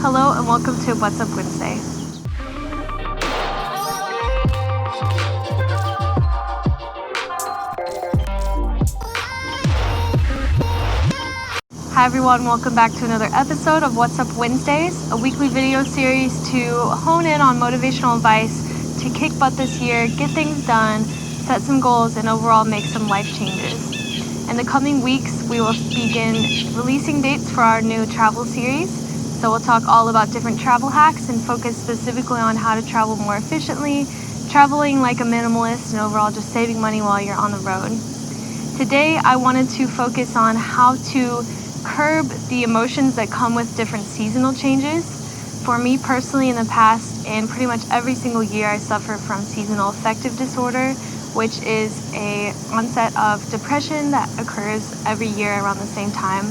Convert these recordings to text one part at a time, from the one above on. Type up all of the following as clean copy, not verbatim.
Hello and welcome to What's Up Wednesday. Hi everyone, welcome back to another episode of What's Up Wednesdays, a weekly video series to hone in on motivational advice to kick butt this year, get things done, set some goals, and overall make some life changes. In the coming weeks, we will begin releasing dates for our new travel series. So we'll talk all about different travel hacks and focus specifically on how to travel more efficiently, traveling like a minimalist, and overall just saving money while you're on the road. Today, I wanted to focus on how to curb the emotions that come with different seasonal changes. For me personally, in the past and pretty much every single year, I suffer from seasonal affective disorder, which is a onset of depression that occurs every year around the same time.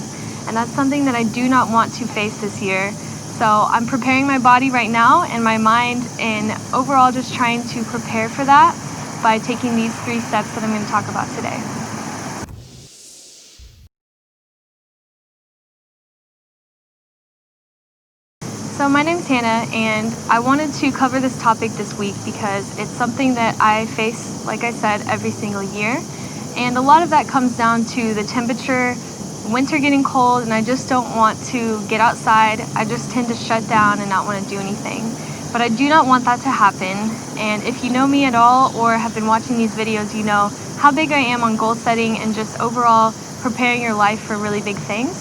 And that's something that I do not want to face this year. So I'm preparing my body right now and my mind, and overall just trying to prepare for that by taking these 3 steps that I'm going to talk about today. So my name's Hannah, and I wanted to cover this topic this week because it's something that I face, like I said, every single year. And a lot of that comes down to the temperature, winter getting cold, and I just don't want to get outside. I just tend to shut down and not want to do anything. But I do not want that to happen. And if you know me at all or have been watching these videos, you know how big I am on goal setting and just overall preparing your life for really big things.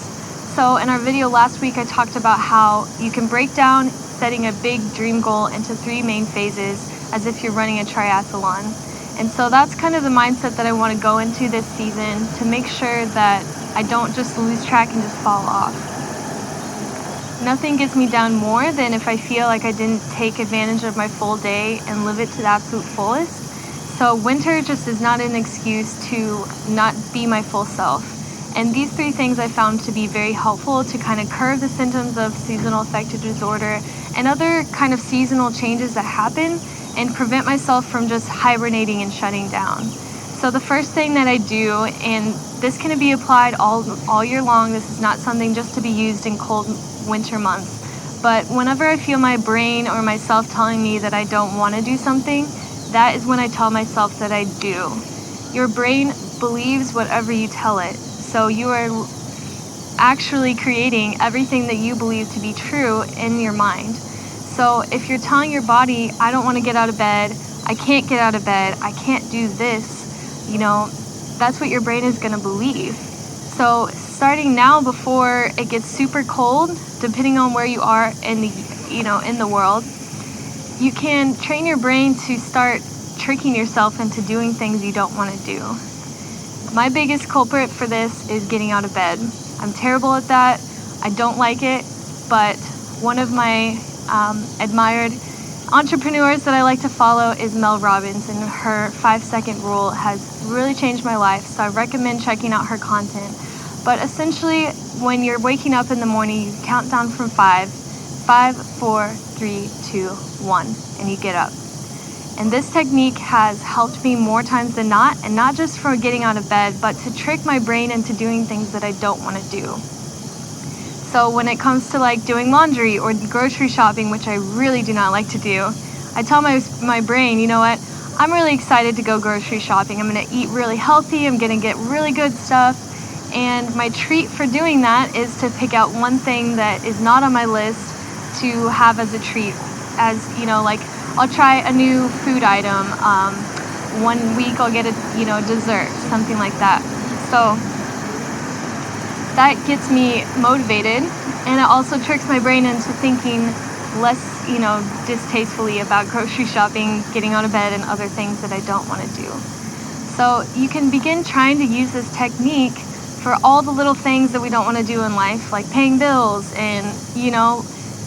So in our video last week, I talked about how you can break down setting a big dream goal into 3 main phases as if you're running a triathlon. And so that's kind of the mindset that I want to go into this season to make sure that I don't just lose track and just fall off. Nothing gets me down more than if I feel like I didn't take advantage of my full day and live it to the absolute fullest. So winter just is not an excuse to not be my full self. And these 3 things I found to be very helpful to kind of curb the symptoms of seasonal affective disorder and other kind of seasonal changes that happen and prevent myself from just hibernating and shutting down. So the first thing that I do, and this can be applied all year long, this is not something just to be used in cold winter months, but whenever I feel my brain or myself telling me that I don't want to do something, that is when I tell myself that I do. Your brain believes whatever you tell it. So you are actually creating everything that you believe to be true in your mind. So if you're telling your body, I don't want to get out of bed, I can't get out of bed, I can't do this, that's what your brain is going to believe. So starting now before it gets super cold, depending on where you are in the world, you can train your brain to start tricking yourself into doing things you don't want to do. My biggest culprit for this is getting out of bed. I'm terrible at that. I don't like it, but one of my admired entrepreneurs that I like to follow is Mel Robbins, and her 5-second rule has really changed my life, so I recommend checking out her content. But essentially, when you're waking up in the morning, you count down from 5, 4, 3, 2, 1, and you get up. And this technique has helped me more times than not, and not just for getting out of bed, but to trick my brain into doing things that I don't want to do. So when it comes to like doing laundry or grocery shopping, which I really do not like to do, I tell my brain, you know what, I'm really excited to go grocery shopping. I'm going to eat really healthy, I'm going to get really good stuff. And my treat for doing that is to pick out one thing that is not on my list to have as a treat. As like I'll try a new food item. One week I'll get a dessert, something like that. So that gets me motivated, and it also tricks my brain into thinking less, distastefully about grocery shopping, getting out of bed, and other things that I don't want to do. So you can begin trying to use this technique for all the little things that we don't want to do in life, like paying bills and,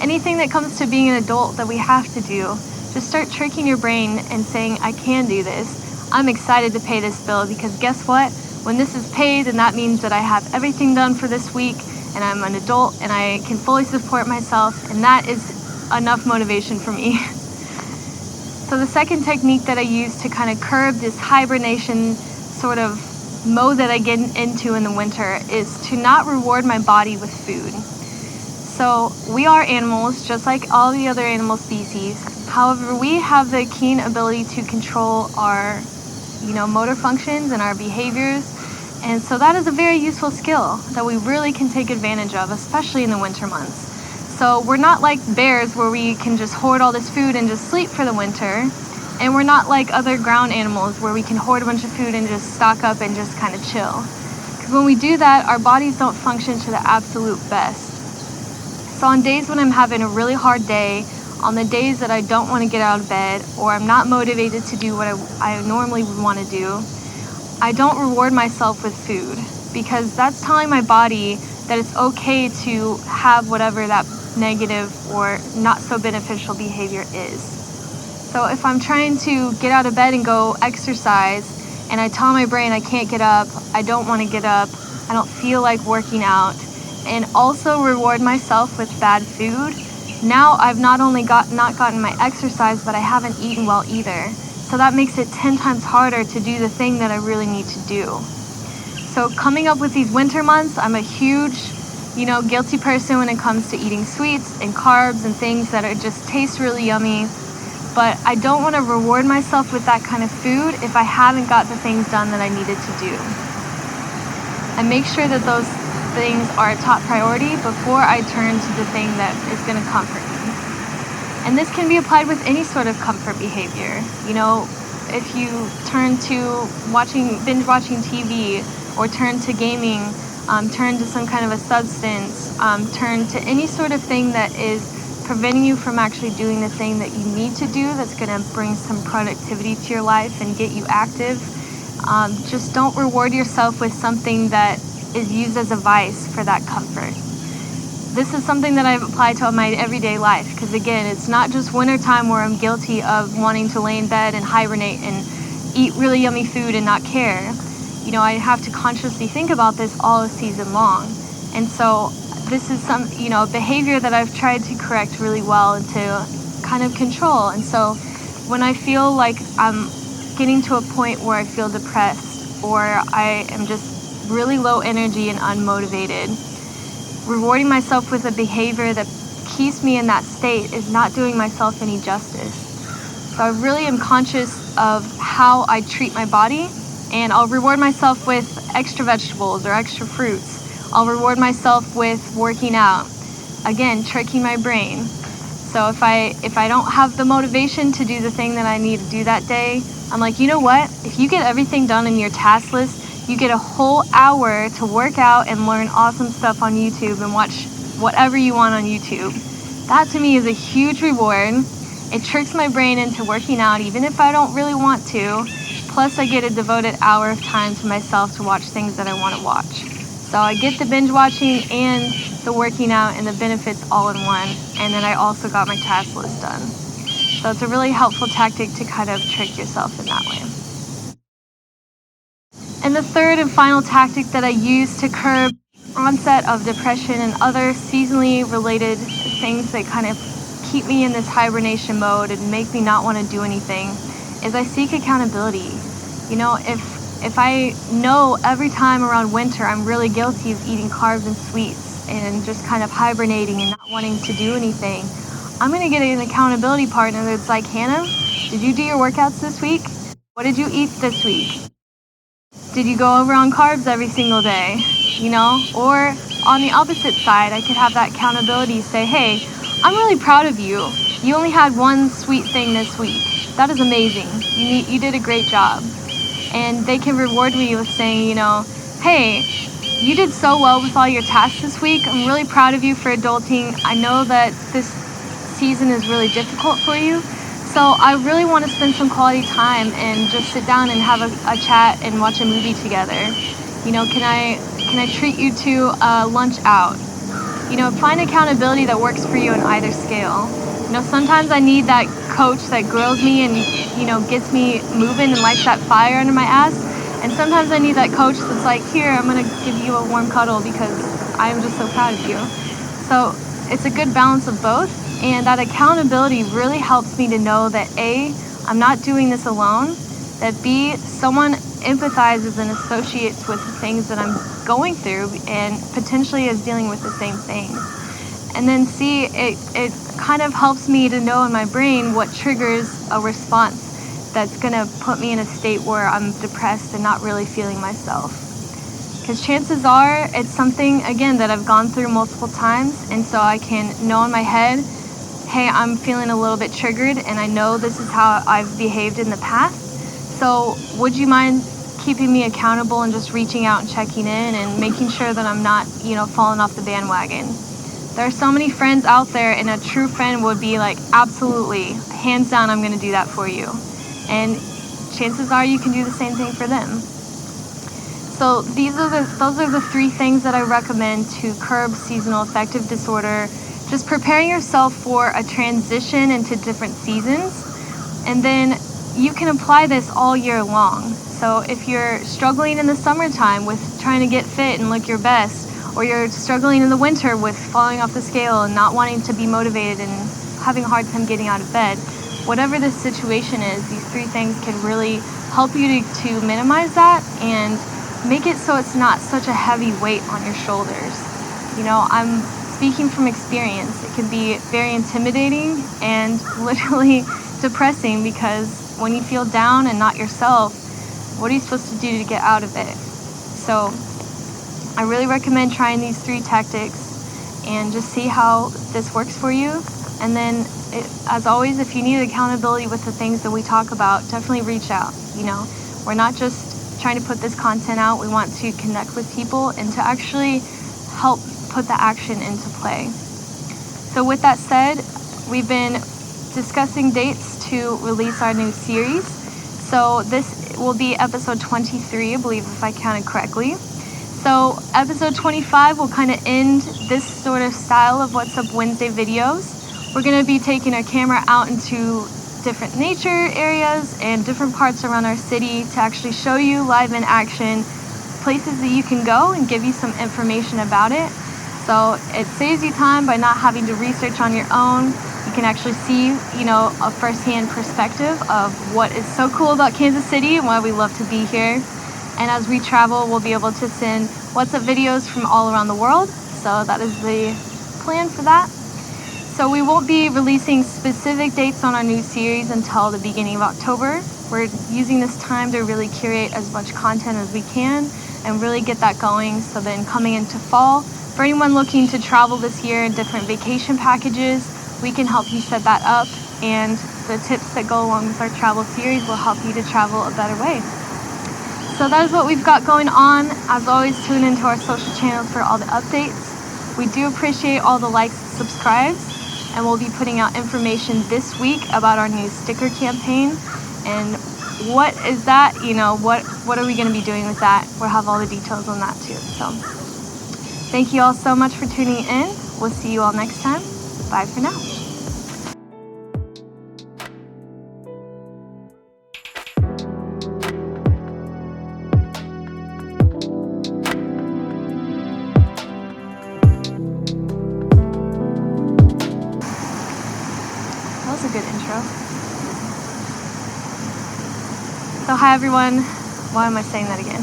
anything that comes to being an adult that we have to do. Just start tricking your brain and saying, I can do this. I'm excited to pay this bill because guess what? When this is paid, then that means that I have everything done for this week and I'm an adult and I can fully support myself, and that is enough motivation for me. So the second technique that I use to kind of curb this hibernation sort of mode that I get into in the winter is to not reward my body with food. So we are animals, just like all the other animal species. However, we have the keen ability to control our, motor functions and our behaviors. And so that is a very useful skill that we really can take advantage of, especially in the winter months. So we're not like bears where we can just hoard all this food and just sleep for the winter. And we're not like other ground animals where we can hoard a bunch of food and just stock up and just kind of chill. Because when we do that, our bodies don't function to the absolute best. So on days when I'm having a really hard day, on the days that I don't want to get out of bed, or I'm not motivated to do what I normally would want to do, I don't reward myself with food, because that's telling my body that it's okay to have whatever that negative or not so beneficial behavior is. So if I'm trying to get out of bed and go exercise, and I tell my brain I can't get up, I don't want to get up, I don't feel like working out, and also reward myself with bad food, now I've not only not gotten my exercise, but I haven't eaten well either. So that makes it 10 times harder to do the thing that I really need to do. So coming up with these winter months, I'm a huge, guilty person when it comes to eating sweets and carbs and things that just taste really yummy. But I don't want to reward myself with that kind of food if I haven't got the things done that I needed to do. I make sure that those things are a top priority before I turn to the thing that is going to comfort me. And this can be applied with any sort of comfort behavior. If you turn to binge watching TV, or turn to gaming, turn to some kind of a substance, turn to any sort of thing that is preventing you from actually doing the thing that you need to do, that's going to bring some productivity to your life and get you active. Just don't reward yourself with something that is used as a vice for that comfort. This is something that I've applied to my everyday life, because again, it's not just wintertime where I'm guilty of wanting to lay in bed and hibernate and eat really yummy food and not care. I have to consciously think about this all season long. And so this is some, behavior that I've tried to correct really well and to kind of control. And so when I feel like I'm getting to a point where I feel depressed, or I am just really low energy and unmotivated, rewarding myself with a behavior that keeps me in that state is not doing myself any justice. So I really am conscious of how I treat my body, and I'll reward myself with extra vegetables or extra fruits. I'll reward myself with working out. Again, tricking my brain. So if I don't have the motivation to do the thing that I need to do that day, I'm like, you know what? If you get everything done in your task list, you get a whole hour to work out and learn awesome stuff on YouTube and watch whatever you want on YouTube. That to me is a huge reward. It tricks my brain into working out even if I don't really want to. Plus I get a devoted hour of time to myself to watch things that I want to watch. So I get the binge watching and the working out and the benefits all in one. And then I also got my task list done. So it's a really helpful tactic to kind of trick yourself in that way. And the third and final tactic that I use to curb onset of depression and other seasonally related things that kind of keep me in this hibernation mode and make me not want to do anything is I seek accountability. If I know every time around winter I'm really guilty of eating carbs and sweets and just kind of hibernating and not wanting to do anything, I'm going to get an accountability partner that's like, Hannah, did you do your workouts this week? What did you eat this week? Did you go over on carbs every single day? Or on the opposite side, I could have that accountability say, hey, I'm really proud of you. You only had one sweet thing this week. That is amazing. You did a great job. And they can reward me with saying, hey, you did so well with all your tasks this week. I'm really proud of you for adulting. I know that this season is really difficult for you. So I really want to spend some quality time and just sit down and have a chat and watch a movie together. Can I treat you to a lunch out? Find accountability that works for you on either scale. Sometimes I need that coach that grills me and, gets me moving and lights that fire under my ass. And sometimes I need that coach that's like, here, I'm going to give you a warm cuddle because I am just so proud of you. So it's a good balance of both. And that accountability really helps me to know that A, I'm not doing this alone, that B, someone empathizes and associates with the things that I'm going through and potentially is dealing with the same things. And then see, it kind of helps me to know in my brain what triggers a response that's gonna put me in a state where I'm depressed and not really feeling myself. Because chances are it's something, again, that I've gone through multiple times, and so I can know in my head, hey, I'm feeling a little bit triggered, and I know this is how I've behaved in the past. So would you mind keeping me accountable and just reaching out and checking in and making sure that I'm not, falling off the bandwagon? There are so many friends out there, and a true friend would be like, absolutely, hands down, I'm gonna do that for you. And chances are you can do the same thing for them. So those are the 3 things that I recommend to curb seasonal affective disorder. Just preparing yourself for a transition into different seasons. And then you can apply this all year long. So if you're struggling in the summertime with trying to get fit and look your best, or you're struggling in the winter with falling off the scale and not wanting to be motivated and having a hard time getting out of bed, whatever the situation is, these 3 things can really help you to minimize that and make it so it's not such a heavy weight on your shoulders. I'm speaking from experience. It can be very intimidating and literally depressing, because when you feel down and not yourself, what are you supposed to do to get out of it? So I really recommend trying these 3 tactics and just see how this works for you. And then, as always, if you need accountability with the things that we talk about, definitely reach out. We're not just trying to put this content out. We want to connect with people and to actually help put the action into play. So with that said, we've been discussing dates to release our new series. So this will be episode 23, I believe, if I counted correctly. So episode 25 will kind of end this sort of style of What's Up Wednesday videos. We're going to be taking our camera out into different nature areas and different parts around our city to actually show you live in action places that you can go and give you some information about it. So it saves you time by not having to research on your own. You can actually see, a firsthand perspective of what is so cool about Kansas City and why we love to be here. And as we travel, we'll be able to send What's Up videos from all around the world. So that is the plan for that. So we won't be releasing specific dates on our new series until the beginning of October. We're using this time to really curate as much content as we can and really get that going. So then coming into fall, for anyone looking to travel this year in different vacation packages, we can help you set that up. And the tips that go along with our travel series will help you to travel a better way. So that is what we've got going on. As always, tune into our social channels for all the updates. We do appreciate all the likes and subscribes. And we'll be putting out information this week about our new sticker campaign. And what is that? What are we going to be doing with that? We'll have all the details on that too. So thank you all so much for tuning in. We'll see you all next time. Bye for now. That was a good intro. So hi everyone. Why am I saying that again?